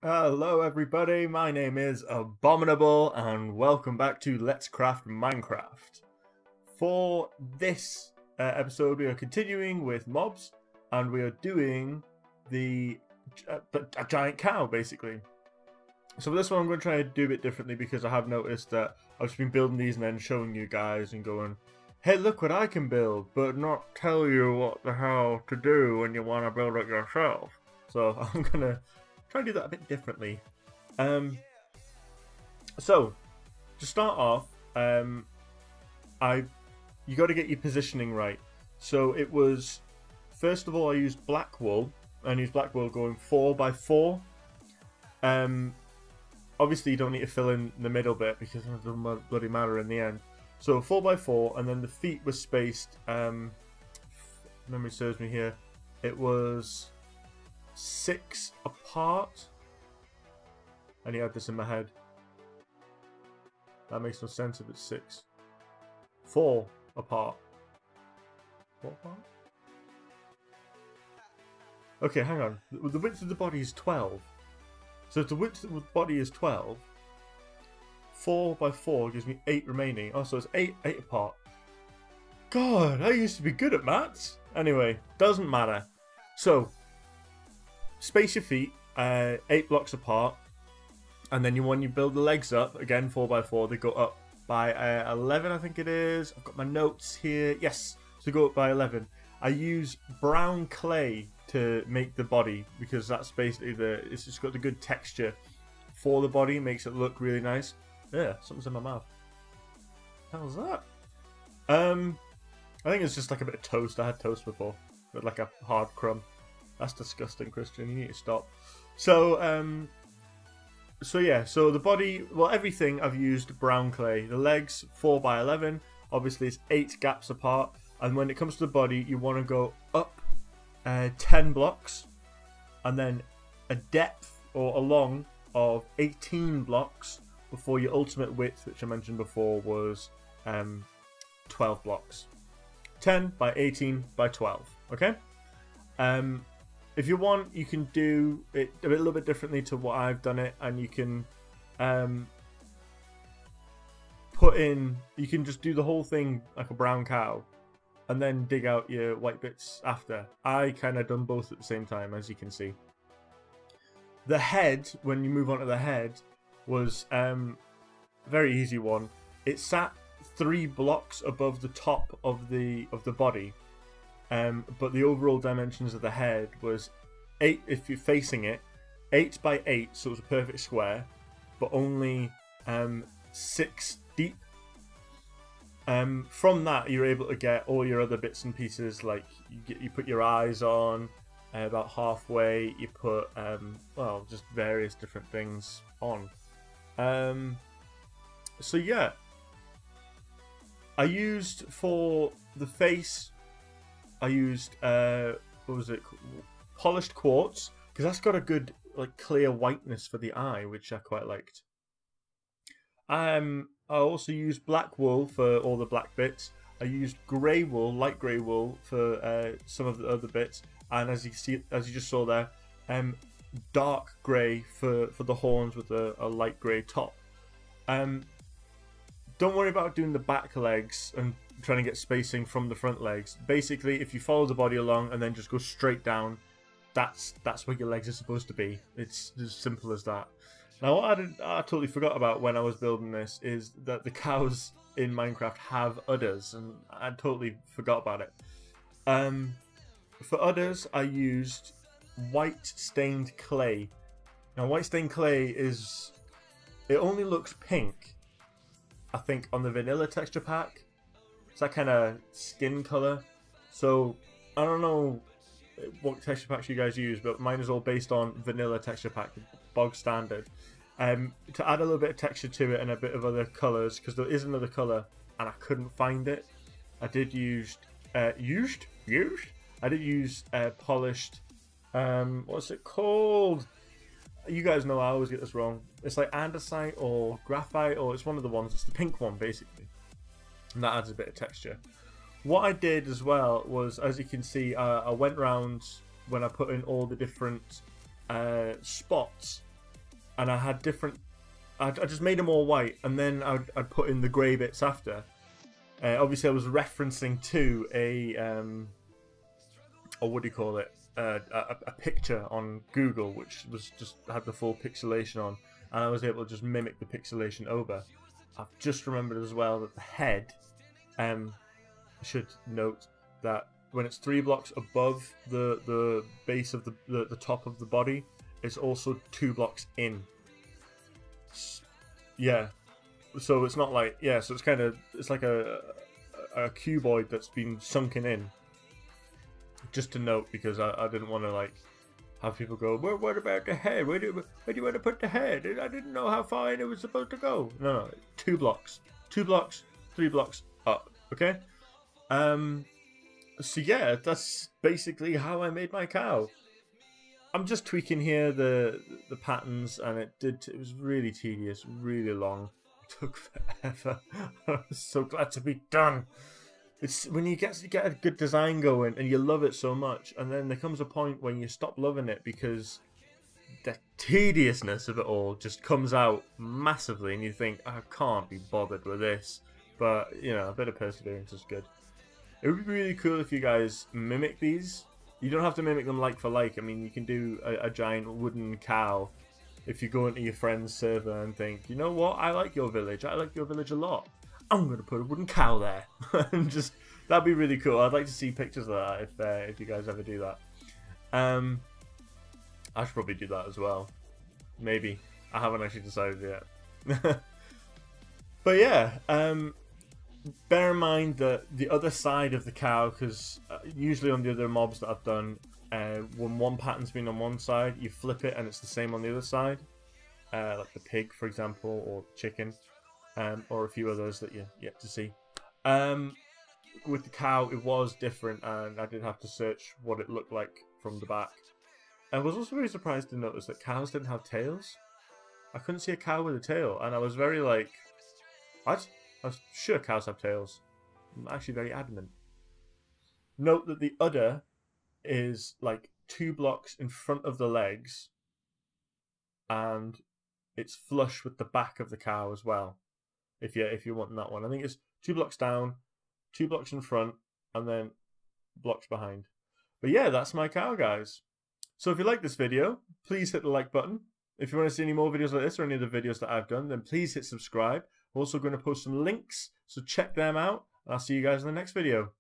Hello everybody, my name is Abominable and welcome back to Letscraft Minecraft. For this episode we are continuing with mobs and we are doing a giant cow basically. So for this one I'm going to try to do a bit differently because I have noticed that I've just been building these and then showing you guys and going, hey look what I can build, but not tell you what the hell to do when you want to build it yourself. So I'm going to try to do that a bit differently. So to start off, you got to get your positioning right. So it was, first of all, I used black wool. I used black wool going 4x4. Obviously you don't need to fill in the middle bit because it doesn't bloody matter in the end. So 4x4, and then the feet were spaced. Memory serves me here. It was 6 apart. I need to add this in my head. That makes no sense if it's 6. 4 apart. 4 apart? Okay, hang on. The width of the body is 12. So if the width of the body is 12, 4x4 gives me 8 remaining. Oh, so it's 8 apart. God, I used to be good at maths. Anyway, doesn't matter. So, space your feet 8 blocks apart, and then when you build the legs up, again 4x4, they go up by 11, I think it is. I've got my notes here. Yes, so go up by 11. I use brown clay to make the body because that's basically it's just got the good texture for the body, makes it look really nice. Yeah, something's in my mouth. How's that? I think it's just like a bit of toast. I had toast before, but like a hard crumb. That's disgusting, Christian. You need to stop. So, so the body, well, everything I've used brown clay. The legs 4x11. Obviously, it's 8 gaps apart. And when it comes to the body, you want to go up 10 blocks, and then a depth or a long of 18 blocks before your ultimate width, which I mentioned before, was 12 blocks. 10 by 18 by 12. Okay. If you want, you can do it a little bit differently to what I've done it, and you can you can just do the whole thing like a brown cow, and then dig out your white bits after. I kind of done both at the same time, as you can see. The head, when you move on to the head, was very easy one. It sat 3 blocks above the top of the body. But the overall dimensions of the head was 8 if you're facing it, 8 by 8, so it was a perfect square, but only 6 deep. From that, you're able to get all your other bits and pieces, like you put your eyes on about halfway. You put well, just various different things on. So yeah, I used for the face. I used what was it? Polished quartz, because that's got a good like clear whiteness for the eye, which I quite liked. I also used black wool for all the black bits. I used grey wool, light grey wool, for some of the other bits, and as you just saw there, dark grey for the horns with a light grey top. Don't worry about doing the back legs and trying to get spacing from the front legs. Basically, if you follow the body along and then just go straight down, that's where your legs are supposed to be. It's as simple as that. Now, what I totally forgot about when I was building this is that the cows in Minecraft have udders, and I totally forgot about it. For udders, I used white stained clay. Now, white stained clay it only looks pink, I think, on the vanilla texture pack. It's that kind of skin color. So I don't know what texture packs you guys use, but mine is all based on vanilla texture pack, bog standard. To add a little bit of texture to it and a bit of other colors, because there is another color and I couldn't find it. I did use polished. What's it called? You guys know I always get this wrong. It's like andesite or graphite, or it's one of the ones. It's the pink one basically, and that adds a bit of texture. What I did as well was, as you can see, I went round when I put in all the different spots and I had different. I just made them all white, and then I'd put in the grey bits after. Obviously, I was referencing to or what do you call it? A picture on Google, which was just had the full pixelation on, and I was able to just mimic the pixelation over. I've just remembered as well that the head, I should note that when it's 3 blocks above the base of the top of the body, it's also 2 blocks in. Yeah, so it's not like, yeah, so it's like a cuboid that's been sunken in. Just to note, because I didn't want to like have people go, well, what about the head? Where do you want to put the head? I didn't know how far in it was supposed to go. No, 2 blocks, 2 blocks, 3 blocks up. Okay. So yeah, that's basically how I made my cow. I'm just tweaking here the patterns, and it was really tedious, really long. It took forever. I was so glad to be done. It's when you get a good design going and you love it so much, and then there comes a point when you stop loving it because the tediousness of it all just comes out massively, and you think, I can't be bothered with this. But you know, a bit of perseverance is good. It would be really cool if you guys mimic these. You don't have to mimic them like for like. I mean, you can do a giant wooden cow if you go into your friend's server and think, you know what, I like your village. I like your village a lot. I'm going to put a wooden cow there. And just, that'd be really cool. I'd like to see pictures of that if you guys ever do that. I should probably do that as well. Maybe. I haven't actually decided yet. But yeah, bear in mind that the other side of the cow, because usually on the other mobs that I've done, when one pattern's been on one side, you flip it and it's the same on the other side. Like the pig, for example, or chicken. Or a few others that you're yet to see. With the cow, it was different, and I did have to search what it looked like from the back. I was also very surprised to notice that cows didn't have tails. I couldn't see a cow with a tail, and I was very like, what? I was sure cows have tails. I'm actually very adamant. Note that the udder is like 2 blocks in front of the legs, and it's flush with the back of the cow as well. If you want that one, I think it's 2 blocks down, 2 blocks in front, and then blocks behind. But yeah, that's my cow, guys. So if you like this video, please hit the like button. If you want to see any more videos like this or any of the videos that I've done, then please hit subscribe. I'm also going to post some links, so check them out. And I'll see you guys in the next video.